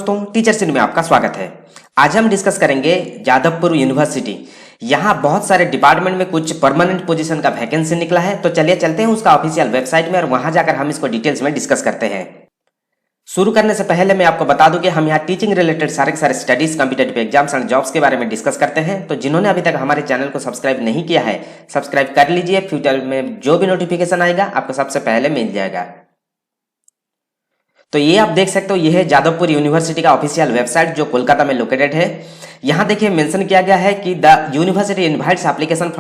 दोस्तों, teachers in में आपका स्वागत है। आज हम डिस्कस करेंगे जादवपुर यूनिवर्सिटी। यहाँ बहुत सारे डिपार्टमेंट में कुछ परमानेंट पोजीशन का वैकेंसी निकला है, तो चलिए चलते हैं उसका ऑफिशियल वेबसाइट में और वहां जाकर हम इसको डिटेल्स में डिस्कस करते हैं। शुरू करने से पहले मैं आपको बता दूं कि हम यहाँ टीचिंग रिलेटेड सारे के सारे studies, competitive exams and jobs के बारे में डिस्कस करते हैं। तो जिन्होंने अभी तक हमारे चैनल को सब्सक्राइब नहीं किया है, सब्सक्राइब कर लीजिए। फ्यूचर में जो भी नोटिफिकेशन आएगा आपको सबसे पहले मिल जाएगा। तो ये आप देख सकते हो, ये है जादवपुर यूनिवर्सिटी का ऑफिशियल वेबसाइट जो कोलकाता में लोकेटेड है। यहाँ देखिए मेंशन किया गया है कि the university invites application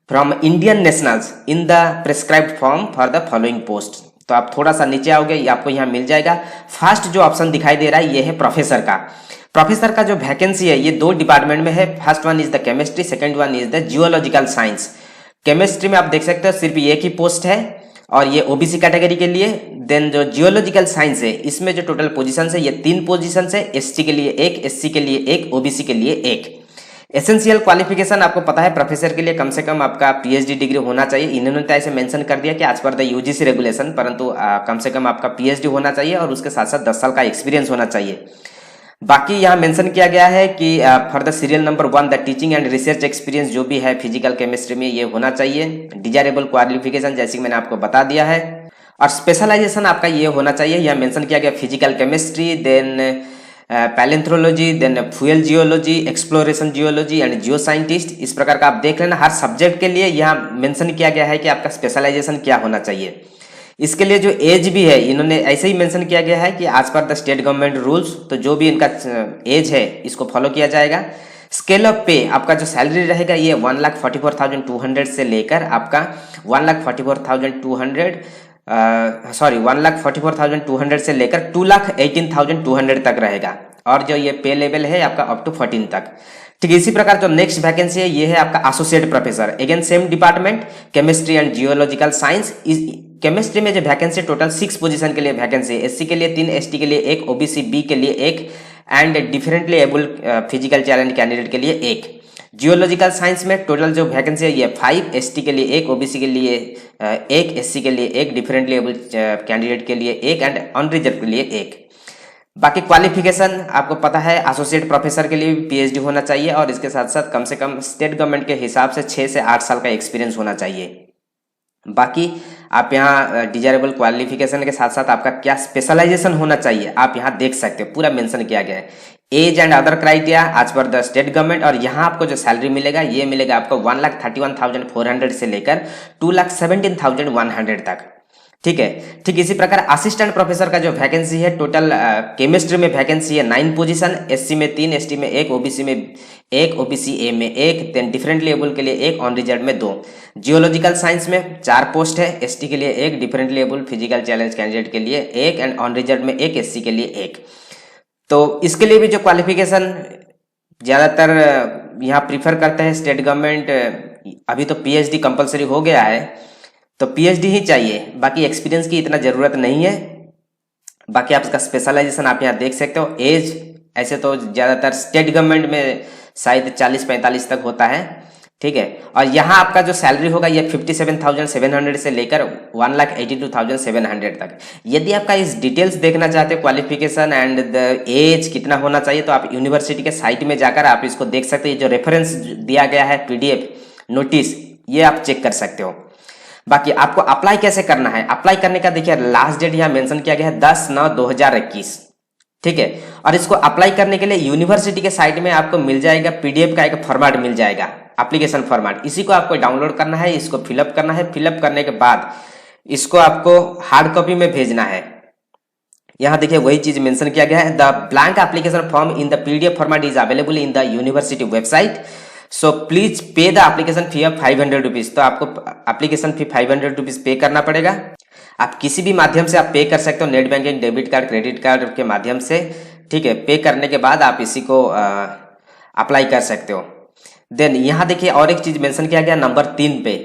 from Indian nationals in the prescribed form for the following post. तो आप थोड़ा सा नीचे आओगे, आपको यहाँ मिल जाएगा। फर्स्ट जो ऑप्शन दिखाई दे रहा है ये है प्रोफेसर का। प्रोफेसर का जो वैकेंसी है ये 2 डिपार्टमेंट में है। First one is the chemistry, second one is the geological science. Chemistry में आप देख सकते हो सिर्फ एक ही पोस्ट है और ये ओबीसी कैटेगरी के लिए। देन जो जियोलॉजिकल साइंस है इसमें जो टोटल पोजीशन है ये 3 पोजीशन है। एसटी के लिए 1, एससी के लिए 1, ओबीसी के लिए 1। एसेंशियल क्वालिफिकेशन आपको पता है प्रोफेसर के लिए कम से कम आपका पीएचडी डिग्री होना चाहिए। इन्होंने तो ऐसे मेंशन कर दिया कि आज पर द यूजीसी रेगुलेशन, परंतु कम से कम आपका पीएचडी होना चाहिए और उसके साथ साथ 10 साल का एक्सपीरियंस होना चाहिए। बाकी यहाँ मेंशन किया गया है कि for the serial number 1 the teaching and research experience जो भी है फिजिकल केमिस्ट्री में ये होना चाहिए। डिजायरेबल क्वालिफिकेशन जैसे कि मैंने आपको बता दिया है। और स्पेशलाइजेशन आपका ये होना चाहिए, यह मेंशन किया गया physical chemistry, then palaeontology, then fuel geology, exploration geology and geoscientist. इस प्रकार का आप देख लेना। हर सब्जेक्ट के लिए यहाँ मेंशन किया गया है कि आपका स्पेशलाइजेशन क्या होना चाहिए। इसके लिए जो एज भी है इन्होंने ऐसे ही मेंशन किया गया है कि आज पर द स्टेट गवर्नमेंट रूल्स, तो जो भी इनका एज है इसको फॉलो किया जाएगा। स्केल ऑफ पे आपका जो सैलरी रहेगा ये 1,44,200 से लेकर आपका 1,44,200 से लेकर 2,18,200 तक रहेगा। और जो ये पे लेवल है आपका अप टू 14 तक। ठीक इसी प्रकार जो नेक्स्ट वैकेंसी है ये है आपका associate professor, again same department chemistry and geological science. Chemistry में जो वैकेंसी टोटल 6 पोजीशन के लिए वैकेंसी है। एससी के लिए 3, एसटी के लिए 1, ओबीसी बी के लिए 1 and differently able physical challenge candidate के लिए 1। जियोलॉजिकल साइंस में टोटल जो वैकेंसी है ये 5, एसटी के लिए 1, ओबीसी के लिए 1, एससी के लिए 1, डिफरेंटली एबल कैंडिडेट के लिए 1 एंड अनरिजर्व के लिए 1। बाकी क्वालिफिकेशन आपको पता है एसोसिएट प्रोफेसर के लिए पीएचडी होना चाहिए और इसके साथ साथ कम से कम स्टेट गवर्नमेंट के हिसाब से 6 से 8 साल का एक्सपीरियंस होना चाहिए। बाकी आप यहाँ डिजायरेबल क्वालिफिकेशन के साथ साथ आपका क्या स्पेशलाइजेशन होना चाहिए आप यहाँ देख सकते हो, पूरा मेंशन किया गया है। Age and other criteria as per the state government. और यहाँ आपको जो सैलरी मिलेगा ये मिलेगा आपको 1,31,400 से लेकर 2,17,100 तक। ठीक है। ठीक इसी प्रकार असिस्टेंट प्रोफेसर का जो वैकेंसी है टोटल केमिस्ट्री में वैकेंसी है 9 पोजीशन, एससी में 3, एसटी में 1, ओबीसी में 1, ओबीसी ए में 1, देन डिफरेंटली एबल के लिए 1, ऑन रिजर्व में 2। जियोलॉजिकल साइंस में 4 पोस्ट है, एसटी के लिए 1, differently able physical challenge candidate के लिए 1 एंड ऑन रिजर्व में 1, एससी के लिए 1। तो इसके लिए भी जो क्वालिफिकेशन ज़्यादातर यहाँ प्रीफर करते हैं स्टेट गवर्नमेंट। अभी तो पीएचडी कंपलसरी हो गया है तो पीएचडी ही चाहिए, बाकी एक्सपीरियंस की इतना ज़रूरत नहीं है। बाकी आप इसका स्पेशलाइजेशन आप यहाँ देख सकते हो। एज ऐसे तो ज़्यादातर स्टेट गवर्नमेंट में शायद 40-45 तक होता है। ठीक है। और यहाँ आपका जो सैलरी होगा ये 57,700 से लेकर 1,82,700 तक। यदि आपका इस डिटेल्स देखना चाहते हो क्वालिफिकेशन एंड द एज कितना होना चाहिए तो आप यूनिवर्सिटी के साइट में जाकर आप इसको देख सकते हो। ये जो रेफरेंस दिया गया है पीडीएफ नोटिस ये आप चेक कर सकते हो। बाकी आपको अप्लाई कैसे करना है, अप्लाई करने का देखिए लास्ट डेट यहाँ मेंशन किया गया है 10/9/2021। ठीक है। और इसको अप्लाई करने के लिए यूनिवर्सिटी के साइट में आपको मिल जाएगा पीडीएफ का एक फॉर्मेट मिल जाएगा, एप्लीकेशन फॉर्मेट। इसी को आपको डाउनलोड करना है, इसको फिलअप करना है। फिलअप करने के बाद इसको आपको हार्ड कॉपी में भेजना है। यहाँ देखिए वही चीज मेंशन किया गया है, the blank application form in the PDF format is available in the university website, so please pay the application fee of 500 rupees. तो आपको एप्लीकेशन फी 500 रुपीज पे करना पड़ेगा। आप किसी भी माध्यम से आप पे कर सकते हो, net banking, debit card, credit card के माध्यम से। ठीक है। पे करने के बाद आप इसी को अप्लाई कर सकते हो। देन यहाँ देखिए और एक चीज मेंशन किया गया नंबर 3 पे,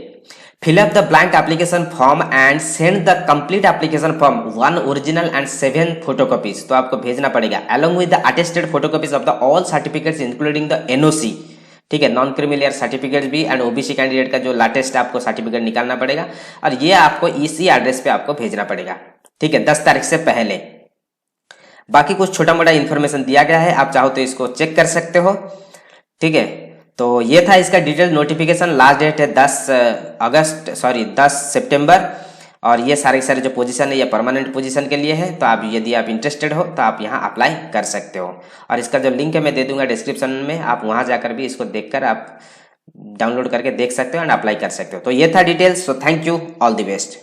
fill up the blank application form and send the complete application form 1 original and 7 photocopies. तो आपको भेजना पड़ेगा along with the attested photocopies of the all certificates including the NOC. ठीक है। नॉन क्रिमिलियर सर्टिफिकेट भी and OBC candidate का जो latest आपको सर्टिफिकेट निकालना पड़ेगा और ये आपको इसी एड्रेस पे आपको भेजना पड़ेगा। ठीक है। 10 तारीख से पहले। बाकी कुछ छोटा मोटा इन्फॉर्मेशन दिया गया है, आप चाहो तो इसको चेक कर सकते हो। ठीक है, तो ये था इसका डिटेल नोटिफिकेशन। लास्ट डेट है 10 सितंबर। और ये सारे के सारे जो पोजीशन है ये परमानेंट पोजीशन के लिए है। तो आप यदि आप इंटरेस्टेड हो तो आप यहाँ अप्लाई कर सकते हो। और इसका जो लिंक है मैं दे दूंगा डिस्क्रिप्शन में, आप वहाँ जाकर भी इसको देखकर आप डाउनलोड करके देख सकते हो एंड अप्लाई कर सकते हो। तो ये था details. So thank you, all the best.